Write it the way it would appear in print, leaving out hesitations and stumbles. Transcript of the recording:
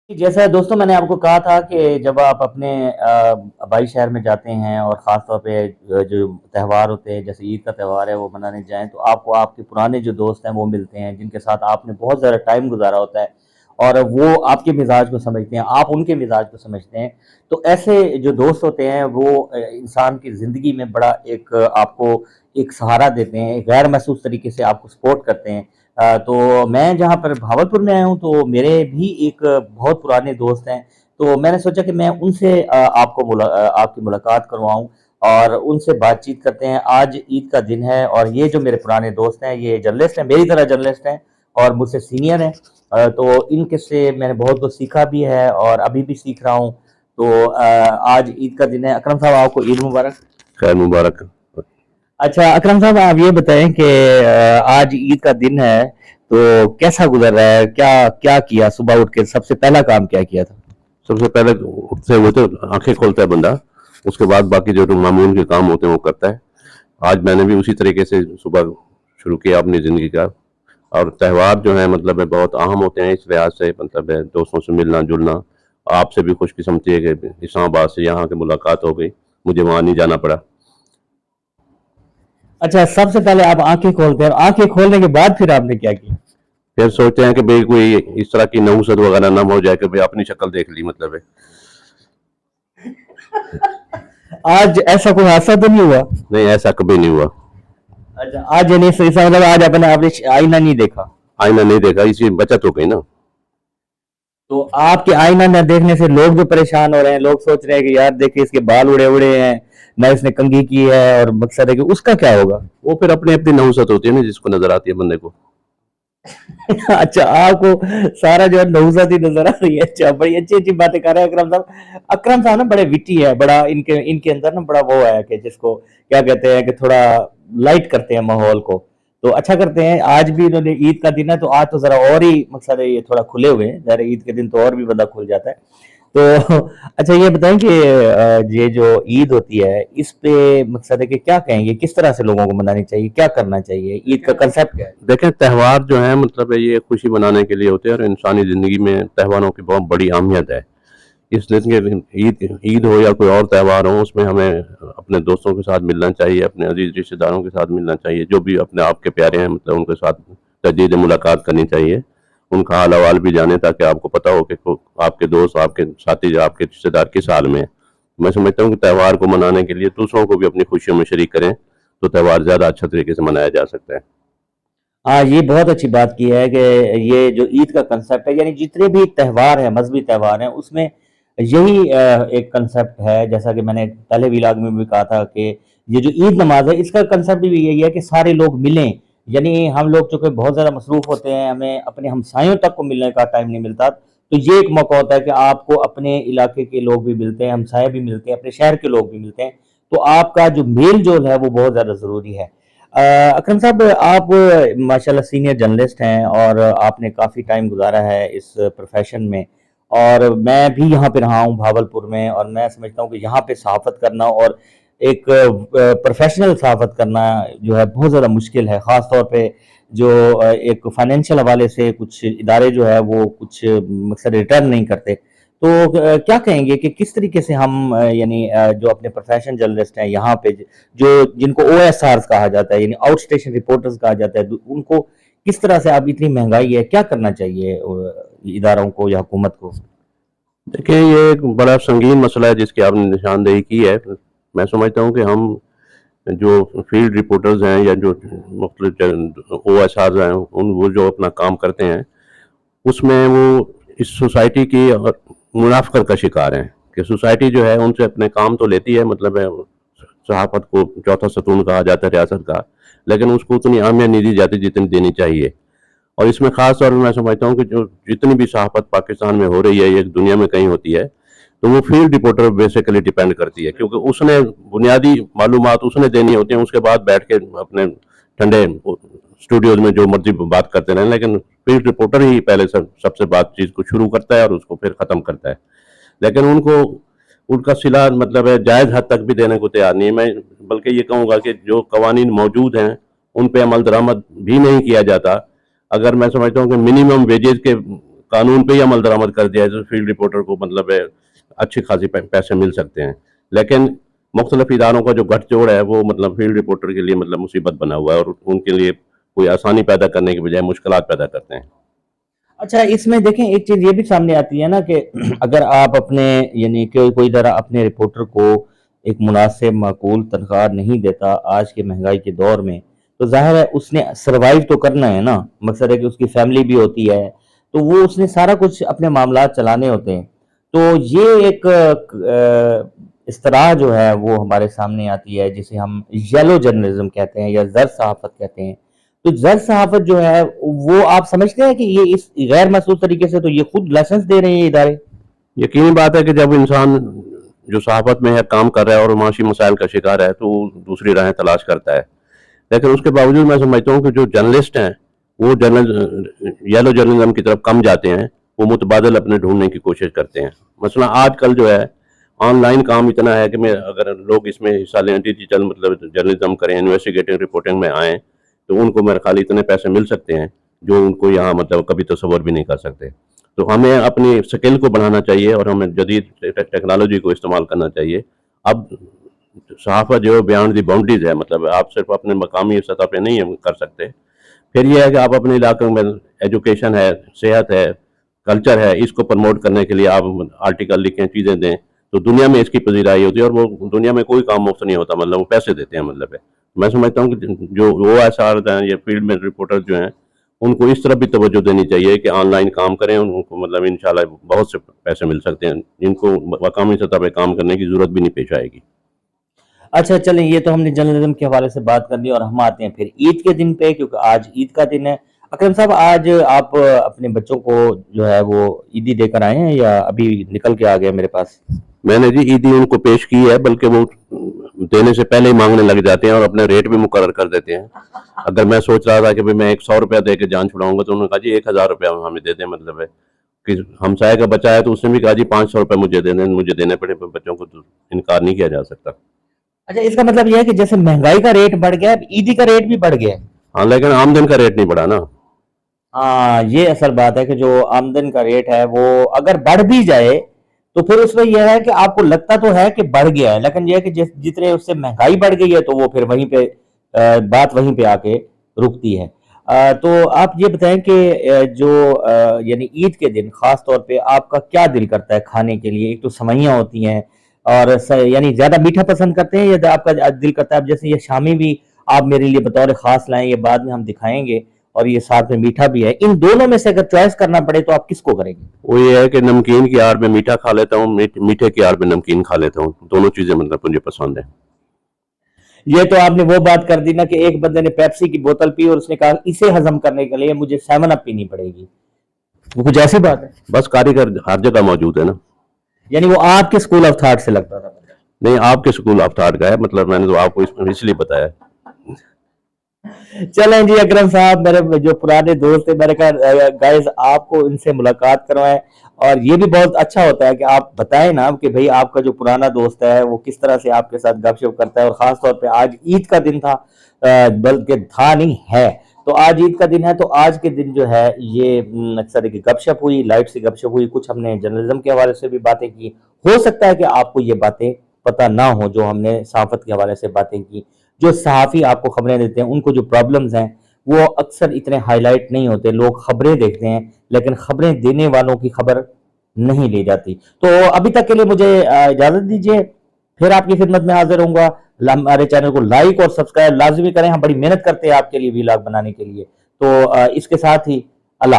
जैसा दोस्तों मैंने आपको कहा था कि जब आप अपने आबाई शहर में जाते हैं और ख़ास तौर पे जो त्योहार होते हैं जैसे ईद का त्योहार है वो मनाने जाएँ तो आपको आपके पुराने जो दोस्त हैं वो मिलते हैं जिनके साथ आपने बहुत ज़्यादा टाइम गुज़ारा होता है और वो आपके मिज़ाज को समझते हैं, आप उनके मिज़ाज को समझते हैं। तो ऐसे जो दोस्त होते हैं वो इंसान की ज़िंदगी में बड़ा एक आपको एक सहारा देते हैं, एक गैर महसूस तरीके से आपको सपोर्ट करते हैं। तो मैं जहाँ पर भागलपुर में आया हूँ तो मेरे भी एक बहुत पुराने दोस्त हैं, तो मैंने सोचा कि मैं उनसे आपकी मुलाकात करवाऊँ और उनसे बातचीत करते हैं। आज ईद का दिन है और ये जो मेरे पुराने दोस्त हैं, ये जर्नलिस्ट हैं, मेरी तरह जर्नलिस्ट हैं और मुझसे सीनियर हैं। तो इनके से मैंने बहुत कुछ सीखा भी है और अभी भी सीख रहा हूँ। तो आज ईद का दिन है। अकरम साहब आपको ईद मुबारक। खैर मुबारक। अच्छा अकरम साहब आप ये बताएं कि आज ईद का दिन है तो कैसा गुजर रहा है? क्या क्या किया? सुबह उठ के सबसे पहला काम क्या किया था? सबसे पहले उठते हुए तो आंखें खोलता है बंदा, उसके बाद बाकी जो मामूल के काम होते हैं वो करता है। आज मैंने भी उसी तरीके से सुबह शुरू किया अपनी ज़िंदगी का। और त्यौहार जो है मतलब है बहुत अहम होते हैं इस लिहाज से, मतलब है दोस्तों से मिलना जुलना। आपसे भी खुशकिस्मती है कि इस्लामाबाद से यहाँ की मुलाकात हो गई, मुझे वहाँ नहीं जाना पड़ा। अच्छा सबसे पहले आप आंखें खोलते हैं और आंखें खोलने के बाद फिर आपने क्या किया? फिर सोचते हैं कि भाई कोई इस तरह की नहुसत वगैरह ना हो जाए कि भाई अपनी शक्ल देख ली, मतलब है। आज ऐसा कोई हादसा तो नहीं हुआ? नहीं, ऐसा कभी नहीं हुआ। अच्छा आज यानी इसका मतलब आज अपने आपने आईना नहीं देखा? आईना नहीं देखा, इसी बचत हो गई ना। तो आपके आईना न देखने से लोग भी परेशान हो रहे हैं, लोग सोच रहे हैं कि यार देखिए इसके बाल उड़े उड़े हैं, ना इसने कंघी की है और मकसद है कि उसका क्या होगा? वो फिर अपनी अपनी नहुसत होती है ना, जिसको नजर आती है बंदे को। अच्छा आपको सारा जो है नहुसत ही नजर आ रही है। अच्छा बड़ी अच्छी अच्छी बातें कर रहे हैं अकरम साहब। अकरम साहब ना बड़े विटी है, बड़ा इनके इनके अंदर ना बड़ा वो है कि जिसको क्या कहते हैं कि थोड़ा लाइट करते हैं माहौल को, तो अच्छा करते हैं। आज भी इन्होंने ईद का दिन है तो आज तो जरा और ही मकसद है ये थोड़ा खुले हुए हैं, जरा ईद के दिन तो और भी बंदा खुल जाता है। तो अच्छा ये बताएं कि ये जो ईद होती है इस पे मकसद है कि क्या कहेंगे, किस तरह से लोगों को मनानी चाहिए, क्या करना चाहिए, ईद का कंसेप्ट क्या है? देखें, त्यौहार जो है मतलब है ये खुशी मनाने के लिए होते हैं और इंसानी ज़िंदगी में त्योहारों की बहुत बड़ी अहमियत है। इसलिए कि ईद ईद हो या कोई और त्यौहार हो, उसमें हमें अपने दोस्तों के साथ मिलना चाहिए, अपने अजीज रिश्तेदारों के साथ मिलना चाहिए, जो भी अपने आप के प्यारे हैं मतलब उनके साथ तजदीद मुलाकात करनी चाहिए, उनका हाल अहवाल भी जाने ताकि आपको पता हो कि आपके दोस्त, आपके साथी, जो आपके रिश्तेदार किस हाल में है। मैं समझता हूँ कि त्यौहार को मनाने के लिए दूसरों को भी अपनी खुशियों में शरीक करें तो त्यौहार ज़्यादा अच्छा तरीके से मनाया जा सकता है। हाँ, ये बहुत अच्छी बात की है कि ये जो ईद का कंसेप्ट है यानी जितने भी त्योहार हैं, मज़हबी त्योहार हैं, उसमें यही एक कंसेप्ट है। जैसा कि मैंने पहले व्लॉग में भी कहा था कि ये जो ईद नमाज़ है, इसका कंसेप्ट भी यही है कि सारे लोग मिलें। यानी हम लोग चूँकि बहुत ज़्यादा मसरूफ़ होते हैं, हमें अपने हमसायों तक को मिलने का टाइम नहीं मिलता, तो ये एक मौका होता है कि आपको अपने इलाके के लोग भी मिलते हैं, हमसाये भी मिलते हैं, अपने शहर के लोग भी मिलते हैं। तो आपका जो मेल-जोल है, वो बहुत ज़्यादा ज़रूरी है। अकरम साहब आप माशाल्लाह सीनियर जर्नलिस्ट हैं और आपने काफ़ी टाइम गुजारा है इस प्रोफेशन में और मैं भी यहाँ पे रहा हूँ भावलपुर में और मैं समझता हूँ कि यहाँ पे सहाफ़त करना और एक प्रोफेशनल सहाफ़त करना जो है बहुत ज़्यादा मुश्किल है। ख़ास तौर पे जो एक फाइनेंशियल हवाले से कुछ इदारे जो है वो कुछ मकसद रिटर्न नहीं करते। तो क्या कहेंगे कि किस तरीके से हम यानी जो अपने प्रोफेशन जर्नलिस्ट हैं यहाँ पे जो जिनको ओएसआर कहा जाता है यानी आउट स्टेशन रिपोर्टर्स कहा जाता है, उनको किस तरह से, अब इतनी महंगाई है, क्या करना चाहिए इदारों को या हुकूमत को? देखिए, ये एक बड़ा संगीन मसला है जिसकी आपने निशानदेही की है। मैं समझता हूँ कि हम जो फील्ड रिपोर्टर्स हैं या जो मुख्तलिफ ओएसआर हैं, उन वो जो अपना काम करते हैं उसमें वो इस सोसाइटी की मुनाफकर का शिकार हैं कि सोसाइटी जो है उनसे अपने काम तो लेती है, मतलब है सहाफ़त को चौथा सतून कहा जाता है रियासत का, लेकिन उसको उतनी अहमियत नहीं दी जाती जितनी देनी चाहिए। और इसमें ख़ास तौर पर मैं समझता हूँ कि जो जितनी भी सहाफ़त पाकिस्तान में हो रही है, ये दुनिया में कहीं होती है, तो वो फील्ड रिपोर्टर बेसिकली डिपेंड करती है, क्योंकि उसने बुनियादी मालूमात उसने देनी होती हैं। उसके बाद बैठ के अपने ठंडे स्टूडियोज में जो मर्जी बात करते रहें, लेकिन फील्ड रिपोर्टर ही पहले सबसे बातचीत को शुरू करता है और उसको फिर ख़त्म करता है। लेकिन उनको उनका सिला मतलब है जायज़ हद तक भी देने को तैयार नहीं है। मैं बल्कि ये कहूँगा कि जो कवानीन मौजूद हैं उन पे अमल दरामद भी नहीं किया जाता। अगर मैं समझता हूँ कि मिनिमम वेजेस के कानून पे ही अमल दरामद कर दिया है तो फील्ड रिपोर्टर को मतलब अच्छी खासी पैसे मिल सकते हैं। लेकिन मुख्तलिफ इदारों का जो गठजोड़ है वो मतलब फील्ड रिपोर्टर के लिए मतलब मुसीबत बना हुआ है और उनके लिए कोई आसानी पैदा करने के बजाय मुश्किलात पैदा करते हैं। अच्छा, इसमें देखें एक चीज़ ये भी सामने आती है ना कि अगर आप अपने यानी कि कोई तरह अपने रिपोर्टर को एक मुनासिब माकूल तनख्वाह नहीं देता आज के महंगाई के दौर में, तो ज़ाहिर है उसने सर्वाइव तो करना है ना, मकसद है कि उसकी फैमिली भी होती है, तो वो उसने सारा कुछ अपने मामलात चलाने होते हैं। तो ये एक इस्तलाह जो है वो हमारे सामने आती है जिसे हम येलो जर्नलिज्म कहते हैं या ज़र्द सहाफ़त कहते हैं। तो ज़र्द सहाफ़त जो है वो आप समझते हैं कि ये इस गैर महसूस तरीके से तो ये खुद लाइसेंस दे रहे हैं ये इदारे? यकीनी बात है कि जब इंसान जो सहाफ़त में है काम कर रहा है और माशी मसाइल का शिकार है तो वो दूसरी राहें तलाश करता है। लेकिन उसके बावजूद मैं समझता हूँ कि जो जर्नलिस्ट हैं वो येलो जर्नलिज्म की तरफ कम जाते हैं, वो मुतबादल अपने ढूंढने की कोशिश करते हैं। मसला आजकल जो है ऑनलाइन काम इतना है कि मैं अगर लोग इसमें हिस्सा लें, डिजिटल मतलब जर्नलिज्म करें, इन्वेस्टिगेटिव रिपोर्टिंग में आएँ तो उनको मेरे ख्याल इतने पैसे मिल सकते हैं जो उनको यहाँ मतलब कभी तसव्वुर भी नहीं कर सकते। तो हमें अपनी स्किल को बढ़ाना चाहिए और हमें जदीद टेक्नोलॉजी को इस्तेमाल करना चाहिए। अब सहाफ़त जो बियॉन्ड दी बाउंड्रीज है, मतलब आप सिर्फ अपने मकामी सतह पे नहीं कर सकते। फिर ये है कि आप अपने इलाके में एजुकेशन है, सेहत है, कल्चर है, इसको प्रमोट करने के लिए आप आर्टिकल लिखें, चीज़ें दें, तो दुनिया में इसकी पजीराई होती है और वो दुनिया में कोई काम मुफ्त नहीं होता, मतलब वो पैसे देते हैं मतलब है। मैं समझता हूँ कि जो OSR हैं या फील्ड में रिपोर्टर जो हैं उनको इस तरफ भी तवज्जो देनी चाहिए कि ऑनलाइन काम करें, उनको मतलब इंशाल्लाह बहुत से पैसे मिल सकते हैं जिनको मकामी सतह पे काम करने की ज़रूरत भी नहीं पेश आएगी। अच्छा, चलें ये तो हमने जर्नलिज्म के हवाले से बात कर ली और हम आते हैं फिर ईद के दिन पे, क्योंकि आज ईद का दिन है। अकरम साहब, आज आप अपने बच्चों को जो है वो ईदी देकर आए हैं या अभी निकल के आ गए मेरे पास? मैंने जी ईदी उनको पेश की है, बल्कि वो देने से पहले ही मांगने लग जाते हैं और अपने रेट भी मुकर्रर कर देते हैं। अगर मैं सोच रहा था कि भाई मैं 100 रुपया दे के जान छुड़ाऊंगा तो उन्होंने कहा जी 1000 रुपया हमें दे दें, मतलब है कि हमसाये का बच्चा है तो उसने भी कहा जी 500 रुपये मुझे दे दें, मुझे देने पड़े, बच्चों को तो इनकार नहीं किया जा सकता। अच्छा, इसका मतलब यह है कि जैसे महंगाई का रेट बढ़ गया है, ईदी का रेट भी बढ़ गया है। हाँ, लेकिन आमदन का रेट नहीं बढ़ा ना। हाँ, ये असल बात है कि जो आमदन का रेट है वो अगर बढ़ भी जाए तो फिर उसमें यह है कि आपको लगता तो है कि बढ़ गया है, लेकिन यह है कि जितने उससे महंगाई बढ़ गई है तो वो फिर वहीं पे बात वहीं पे आके रुकती है। तो आप ये बताएं कि यानी ईद के दिन खास तौर पे आपका क्या दिल करता है खाने के लिए? एक तो सेवइयां होती हैं और यानी ज्यादा मीठा पसंद करते हैं या आपका दिल करता है अब जैसे ये शामी भी आप मेरे लिए बतौर खास लाएं, ये बाद में हम दिखाएंगे, और ये साथ में मीठा भी है, इन दोनों में से अगर चॉइस करना पड़े तो आप किसको करेंगे? वो ये है कि नमकीन की आड़ में मीठा खा लेता हूँ, मीठे की आड़ में नमकीन खा लेता हूँ, दोनों चीजें मतलब मुझे पसंद है। ये तो आपने वो बात कर दी ना कि एक बंदे ने पेप्सी की बोतल पी और उसने कहा इसे हजम करने के लिए मुझे 7 अप पीनी पड़ेगी। वो कुछ ऐसी बात है? बस कारीगर हर जगह मौजूद है ना। यानी वो आपके स्कूल ऑफ थॉट से लगता था? नहीं, आपके स्कूल ऑफ थॉट का है, मतलब मैंने तो आपको इसलिए बताया। चलें जी अकरम साहब, मेरे जो पुराने दोस्त थे, मैंने कहा गाइस आपको इनसे मुलाकात करवाएं, और ये भी बहुत अच्छा होता है कि आप बताएं ना कि भाई आपका जो पुराना दोस्त है वो किस तरह से आपके साथ गपशप करता है। और खास तौर पे आज ईद का दिन था, बल्कि था नहीं है, तो आज ईद का दिन है, तो आज के दिन जो है ये अक्सर की गपशप हुई, लाइट से गपशप हुई, कुछ हमने जर्नलिज्म के हवाले से भी बातें की। हो सकता है कि आपको ये बातें पता ना हो जो हमने सहाफत के हवाले से बातें की। जो सहाफ़ी आपको खबरें देते हैं उनको जो प्रॉब्लम्स हैं वो अक्सर इतने हाईलाइट नहीं होते। लोग खबरें देखते हैं लेकिन खबरें देने वालों की खबर नहीं ली जाती। तो अभी तक के लिए मुझे इजाज़त दीजिए, फिर आपकी खिदमत में हाजिर होऊंगा। हमारे चैनल को लाइक और सब्सक्राइब लाजमी करें, हम बड़ी मेहनत करते हैं आपके लिए वीलॉग बनाने के लिए। तो इसके साथ ही अल्लाह।